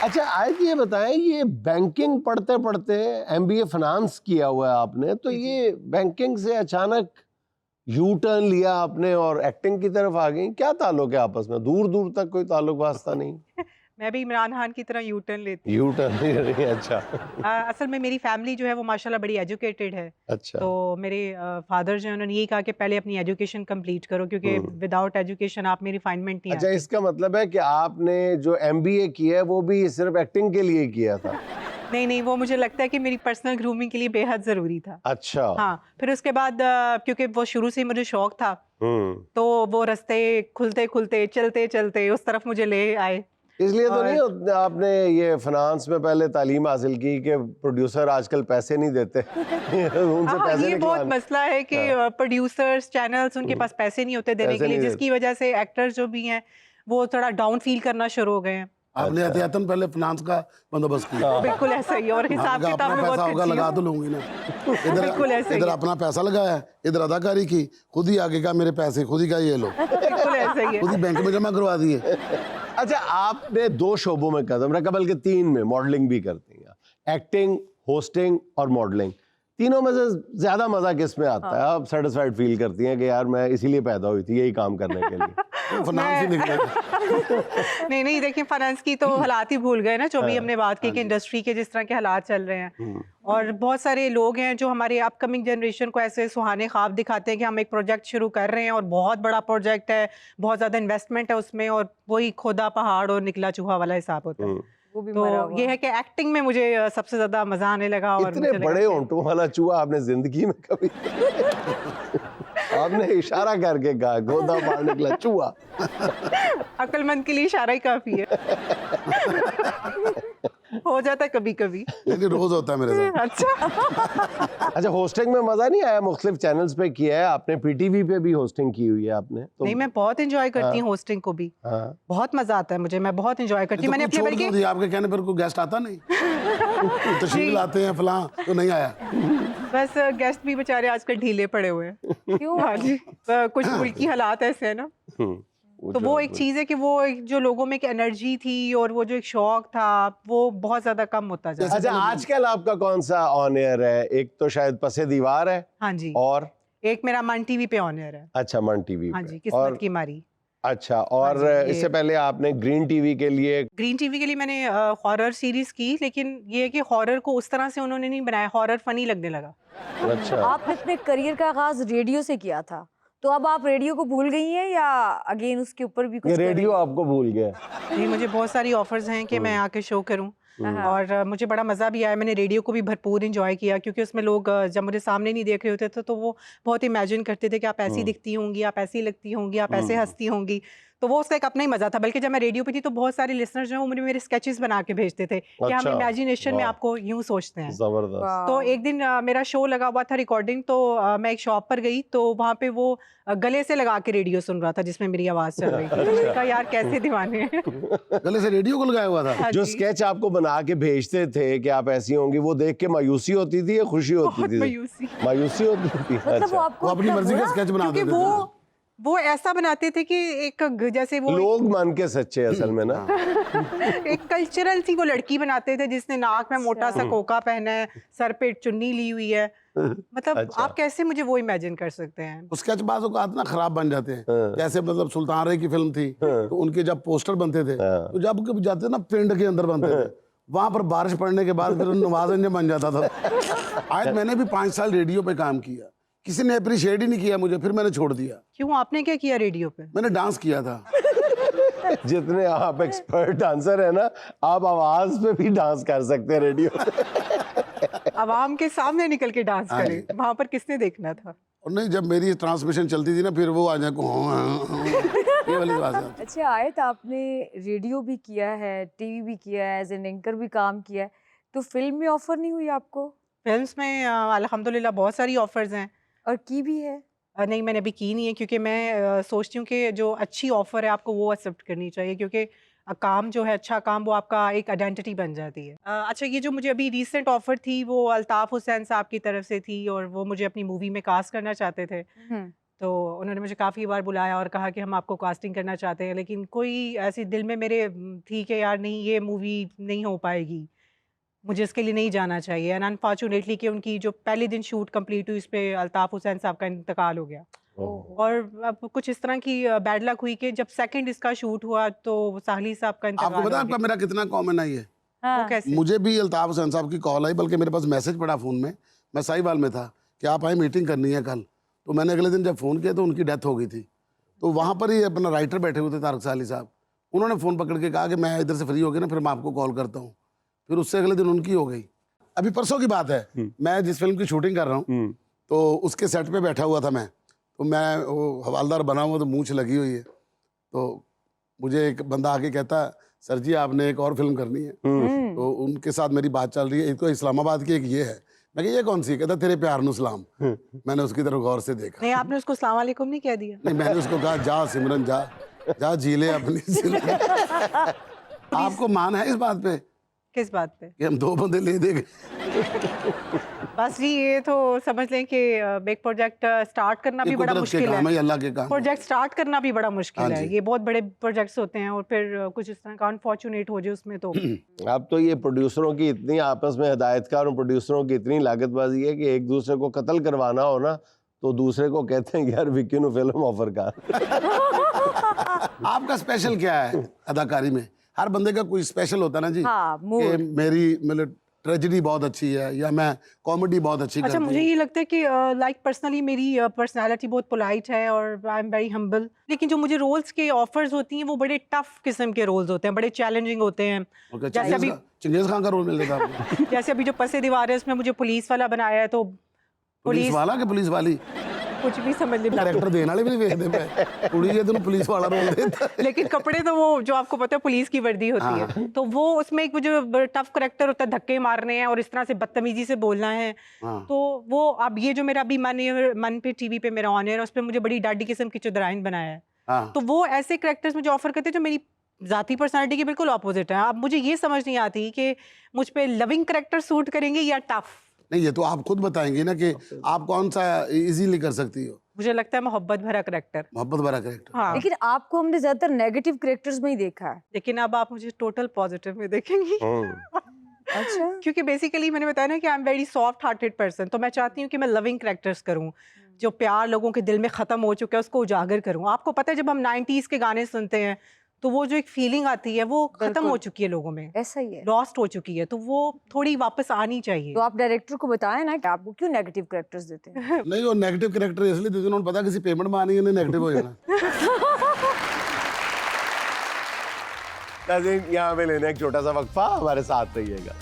अच्छा आज ये बताएं, ये बैंकिंग पढ़ते पढ़ते एमबीए फाइनेंस किया हुआ है आपने, तो ये बैंकिंग से अचानक यू टर्न लिया आपने और एक्टिंग की तरफ आ गई, क्या ताल्लुक है आपस में? दूर दूर तक कोई ताल्लुक वास्ता नहीं? मैं भी इमरान खान की तरह यू टर्न लेती यू टर्न ले रही है? अच्छा। हूँ। असल में मेरी फैमिली जो है वो माशाल्लाह बड़ी एजुकेटेड है। अच्छा। तो मेरे फादर जो है उन्होंने यही कहा कि पहले अपनी एजुकेशन कंप्लीट करो, क्योंकि विदाउट एजुकेशन आप में रिफाइनमेंट नहीं अच्छा, आती। इसका मतलब है कि आपने जो एमबीए किया है वो भी सिर्फ एक्टिंग के लिए किया था? नहीं नहीं, वो मुझे लगता है कि मेरी पर्सनल ग्रूमिंग के लिए बेहद ज़रूरी था। अच्छा। हाँ, फिर उसके बाद क्योंकि वो शुरू से ही मुझे शौक था, तो वो रास्ते खुलते खुलते चलते चलते उस तरफ मुझे ले आए। इसलिए तो और नहीं आपने ये फाइनेंस में पहले तालीम हासिल की कि प्रोड्यूसर आजकल पैसे नहीं देते उनसे हाँ, पैसे ये बहुत निकलवाने। मसला है कि प्रोड्यूसर्स चैनल्स उनके पास पैसे नहीं होते देने पैसे के लिए, नहीं जिसकी वजह से एक्टर्स जो भी हैं वो थोड़ा डाउन फील करना शुरू हो गए हैं। आपने एहतियातन पहले फाइनेंस का बंदोबस्त किया। बिल्कुल ऐसा ही है, और हिसाब आपने कहा किताब अपना में पैसा बहुत होगा कच्ची लगा हूँ। तो लूंगी ना। बिल्कुल ऐसा ही इधर है। अपना पैसा लगाया, इधर अदाकारी की, खुद ही आगे का मेरे पैसे खुद ही का ये लो, बिल्कुल ऐसा ही है। खुद ही बैंक में जमा करवा दिए। अच्छा, आपने 2 शोबों में कदम रखा, बल्कि 3 में, मॉडलिंग भी करती हैं, एक्टिंग, होस्टिंग और मॉडलिंग। तीनों में से ज्यादा मजा किस में आता है? आप सेटिस्फाइड फील करती हैं कि यार मैं इसीलिए पैदा हुई थी यही काम करने के लिए? फाइनेंस ही निकला। नहीं नहीं, देखिए फाइनेंस की तो हालात ही भूल गए ना, जो भी हमने बात की कि इंडस्ट्री के जिस तरह के हालात चल रहे हैं, और बहुत सारे लोग हैं जो हमारे अपकमिंग जनरेशन को ऐसे सुहाने ख्वाब दिखाते हैं कि हम एक प्रोजेक्ट शुरू कर रहे हैं और बहुत बड़ा प्रोजेक्ट है, बहुत ज़्यादा इन्वेस्टमेंट है उसमें, और वही खोदा पहाड़ और निकला चूहा वाला हिसाब होता है। वो भी तो मरा हुआ। ये है कि एक्टिंग में मुझे सबसे ज़्यादा मज़ा आने लगा। और इतने मुझे लगा बड़े कि- होंठों वाला चूहा आपने जिंदगी में कभी आपने इशारा करके कहा गोदा पहाड़ निकला चूहा। अक्लमंद के लिए इशारा ही काफ़ी है। हो जाता है कभी कभी। लेकिन रोज होता है मेरे साथ। अच्छा। अच्छा, होस्टिंग में मजा नहीं आया? मुख्तलिफ चैनल्स पे किया है आपने, पीटीवी पे भी होस्टिंग की हुई है आपने तो? नहीं, मैं बहुत एंजॉय करती हूँ होस्टिंग को भी। हाँ। बहुत मजा आता है मुझे, मैं बहुत एंजॉय करती हूँ। मैंने अपने छोड़ बल्कि दो, आपके कहने पर कोई गेस्ट आता नहीं, तशरीफ लाते हैं फलां तो नहीं आया। बस गेस्ट भी बेचारे आजकल ढीले पड़े हुए हैं। क्यों? हाँ जी, कुछ मुल्की हालात ऐसे है ना, तो वो एक चीज है कि वो एक जो लोगों में एक एनर्जी थी और वो जो एक शौक था वो बहुत ज्यादा कम होता जा रहा है। अच्छा, आजकल आपका कौन सा ऑन एयर है? एक तो शायद पसे दीवार है, हाँ जी, और एक मेरा मन टीवी पे ऑन एयर है। अच्छा, मन टीवी हाँ पे। जी, किस्मत की मारी। अच्छा, और हाँ जी, इससे ये पहले आपने ग्रीन टीवी के लिए? ग्रीन टीवी के लिए मैंने हॉरर सीरीज की, लेकिन ये है कि हॉरर को उस तरह से उन्होंने नहीं बनाया, हॉरर फनी लगने लगा। अच्छा, आपने अपने करियर का आगाज रेडियो से किया था, तो अब आप रेडियो को भूल गई हैं या अगेन उसके ऊपर भी कुछ ये कर रही रेडियो हैं? आपको भूल गया? जी, मुझे बहुत सारी ऑफर्स हैं कि मैं आके शो करूं, और मुझे बड़ा मज़ा भी आया। मैंने रेडियो को भी भरपूर इंजॉय किया, क्योंकि उसमें लोग जब मुझे सामने नहीं देख रहे होते थे तो वो बहुत इमेजिन करते थे कि आप ऐसी दिखती होंगी, आप ऐसी लगती होंगी, आप ऐसे हंसती होंगी। तो वो उसका एक अपना ही मज़ा था। बल्कि जब मैं रेडियो पे थी तो बहुत सारे लिसनर्स जो हैं वो मुझे मेरे स्केचेस बना के भेजते थे कि हम अच्छा, इमेजिनेशन में वाह। आपको यूं सोचते हैं। जबरदस्त। वाह। तो एक दिन मेरा शो लगा हुआ था रिकॉर्डिंग, तो मैं एक शॉप पर गई तो वहाँ पे वो गले से लगा के रेडियो सुन रहा था जिसमें मेरी आवाज़ चल रही थी। तो मैंने कहा यार कैसे दीवाने हैं। गले से रेडियो को लगाया हुआ था। हाँ जो जी, स्केच आपको बना के भेजते थे कि आप ऐसी होंगी, वो देख के मायूसी होती थी या खुशी होती बहुत थी? मायूसी। मायूसी होती थी। मतलब वो अच्छा, आपको वो अपनी इतना मर्जी का बुरा? स्केच बना क्योंकि देते थे। वो ऐसा बनाते थे कि एक जैसे वो लोग मान के सच्चे असल में ना। एक कल्चरल सी वो लड़की बनाते थे जिसने नाक में मोटा सा कोका पहना है, सर पे चुन्नी ली हुई है। मतलब अच्छा। आप कैसे मुझे वो इमेजिन कर सकते हैं? उस स्केच बाजों का ना खराब बन जाते हैं। जैसे मतलब सुल्तान रे की फिल्म थी, तो उनके जब पोस्टर बनते थे, तो जब कभी जाते ना पिंड के अंदर बनते थे, वहां पर बारिश पड़ने के बाद फिर नवाज़ बन जाता था। आज मैंने भी 5 साल रेडियो पे काम किया, किसी ने अप्रिशिएट ही नहीं किया मुझे, फिर मैंने छोड़ दिया। क्यों, आपने क्या किया रेडियो पे? मैंने डांस किया था। जितने आप एक्सपर्ट डांसर है ना, आप आवाज पे भी डांस कर सकते हैं रेडियो। आवाम के सामने निकल के डांस हाँ करे, वहां पर किसने देखना था? और नहीं, जब मेरी ट्रांसमिशन चलती थी ना, फिर वो आ जाए ये वाली बात है। अच्छा आयत, आपने रेडियो भी किया है, टीवी भी किया है, एज एन एंकर भी काम किया है, तो फिल्म में ऑफर नहीं हुई आपको? फिल्म्स में अल्हम्दुलिल्लाह बहुत सारी ऑफर्स हैं। और की भी है? नहीं, मैंने अभी की नहीं है, क्योंकि मैं सोचती हूँ कि जो अच्छी ऑफ़र है आपको वो एक्सेप्ट करनी चाहिए, क्योंकि काम जो है अच्छा काम वो आपका एक आइडेंटिटी बन जाती है। अच्छा, ये जो मुझे अभी रीसेंट ऑफ़र थी वो अल्ताफ़ हुसैन साहब की तरफ से थी, और वो मुझे अपनी मूवी में कास्ट करना चाहते थे। तो उन्होंने मुझे काफ़ी बार बुलाया और कहा कि हम आपको कास्टिंग करना चाहते हैं, लेकिन कोई ऐसी दिल में मेरे थी कि यार नहीं, ये मूवी नहीं हो पाएगी, मुझे इसके लिए नहीं जाना चाहिए। एंड अनफॉर्चुनेटली कि उनकी जो पहले दिन शूट कंप्लीट हुई, उस पर अल्ताफ़ हुसैन साहब का इंतकाल हो गया। और अब कुछ इस तरह की बैड लक हुई कि जब सेकंड इसका शूट हुआ तो साहली साहब का आपको इंतकाल पता है हो आपका गया। मेरा कितना कॉमन है ये? वो कैसे? मुझे भी अल्ताफ हुसैन साहब की कॉल आई, बल्कि मेरे पास मैसेज पड़ा फ़ोन में, मैं साहिवाल में था कि आप आए, मीटिंग करनी है कल। तो मैंने अगले दिन जब फ़ोन किया तो उनकी डेथ हो गई थी। तो वहाँ पर ही अपना राइटर बैठे हुए थे तारक साली साहब, उन्होंने फ़ोन पकड़ के कहा कि मैं इधर से फ्री हो गया ना, फिर मैं आपको कॉल करता हूँ। फिर उससे अगले दिन उनकी हो गई। अभी परसों की बात है, मैं जिस फिल्म की शूटिंग कर रहा हूँ तो उसके सेट पे बैठा हुआ था मैं, तो मैं वो हवालदार बना हुआ, तो मूंछ लगी हुई है, तो मुझे एक बंदा आके कहता, सर जी आपने एक और फिल्म करनी है। तो उनके साथ मेरी बात चल रही है, एक तो इस्लामाबाद की, एक ये है। मैं कहा ये कौन सी? कहता तेरे प्यार नु सलाम। मैंने उसकी तरफ गौर से देखा। नहीं, आपने उसको अस्सलाम वालेकुम नहीं कह दिया? नहीं, मैंने उसको कहा जा सिमरन जा, जा जी ले अपनी जिंदगी। आपको मान है इस बात पे किस बात पे? कि हम 2 बंदे ले देंगे? बस जी, ये तो समझ लें कि एक प्रोजेक्ट स्टार्ट करना भी ये बड़ा कुदरत के मुश्किल काम है, है। ये अल्लाह के काम है। प्रोजेक्ट स्टार्ट करना भी बड़ा मुश्किल हाँ है। जी। ये बहुत बड़े प्रोजेक्ट्स होते हैं और फिर कुछ इस तरह का अनफॉर्चुनेट हो जाए उसमें तो अब तो ये प्रोड्यूसरों की इतनी आपस में हिदायतकार और प्रोड्यूसरों की इतनी लागतबाजी है कि एक दूसरे को कत्ल करवाना हो ना तो दूसरे को कहते हैं कि यार विक्की नु फिल्म ऑफर कर। आपका स्पेशल क्या है अदाकारी में? हर बंदे का कोई स्पेशल होता है ना जी। हाँ, कि mood। मेरी मतलब ट्रेजेडी बहुत अच्छी है या मैं कॉमेडी बहुत अच्छी अच्छा, करती मुझे हूँ। ये लगता है कि लाइक पर्सनली मेरी पर्सनालिटी बहुत पोलाइट है और आई एम वेरी हम्बल, लेकिन जो मुझे रोल्स के ऑफर्स होती हैं वो बड़े टफ किस्म के रोल्स होते हैं, बड़े चैलेंजिंग होते हैं। ओके, जैसे अभी चंगेज खान का रोल मिल जाता है आपको? जैसे अभी जो पसे दीवार है उसमें मुझे पुलिस वाला बनाया है, तो पुलिस वाला के पुलिस वाली? कुछ भी समझ नहीं लगता। कैरेक्टर देने वाले भी नहीं देखते पे कुड़ी है तो पुलिस वाला रोल देता है। लेकिन कपड़े तो वो जो आपको पता है पुलिस की वर्दी होती है, तो वो उसमें एक जो टफ करेक्टर होता है, धक्के मारने हैं और इस तरह से बदतमीजी से बोलना है। हाँ। तो वो अब ये जो मेरा अभी मन पे टीवी पे मेरा ऑन है, उस पर मुझे बड़ी डाडी किस्म की चुदराइन बनाया है। हाँ। तो वो ऐसे करेक्टर्स मुझे ऑफर करते हैं जो मेरी जाती पर्सनालिटी के बिल्कुल ऑपोजिट है। अब मुझे ये समझ नहीं आती कि मुझ पे लविंग करेक्टर सूट करेंगे या टफ। नहीं, ये तो आप खुद बताएंगे ना कि आप कौन सा इजीली कर सकती हो। मुझे लगता है मोहब्बत भरा करेक्टर। मोहब्बत भरा कैरेक्टर। हाँ, लेकिन आपको हमने ज्यादातर नेगेटिव कैरेक्टर्स में ही देखा है। लेकिन अब आप मुझे टोटल पॉजिटिव में देखेंगी। अच्छा। क्योंकि बेसिकली मैंने बताया ना कि I am very soft hearted person, तो मैं चाहती हूँ कि मैं लविंग कैरेक्टर्स करूँ, जो प्यार लोगों के दिल में ख़त्म हो चुका है उसको उजागर करूँ। आपको पता है जब हम 90s के गाने सुनते हैं तो वो जो एक फीलिंग आती है वो ख़त्म बिल्कुल। हो चुकी है, लोगों में ऐसा ही है। लॉस्ट हो चुकी है, तो वो थोड़ी वापस आनी चाहिए। तो आप डायरेक्टर को बताएं ना कि आपको क्यों नेगेटिव कैरेक्टर्स देते हैं। नहीं, वो नेगेटिव कैरेक्टर इसलिए देते हैं, उन्होंने पता किसी पेमेंट में आनी है नेगेटिव हो जाना। यहाँ पे लेने एक छोटा सा वक्फा, हमारे साथ रहिएगा।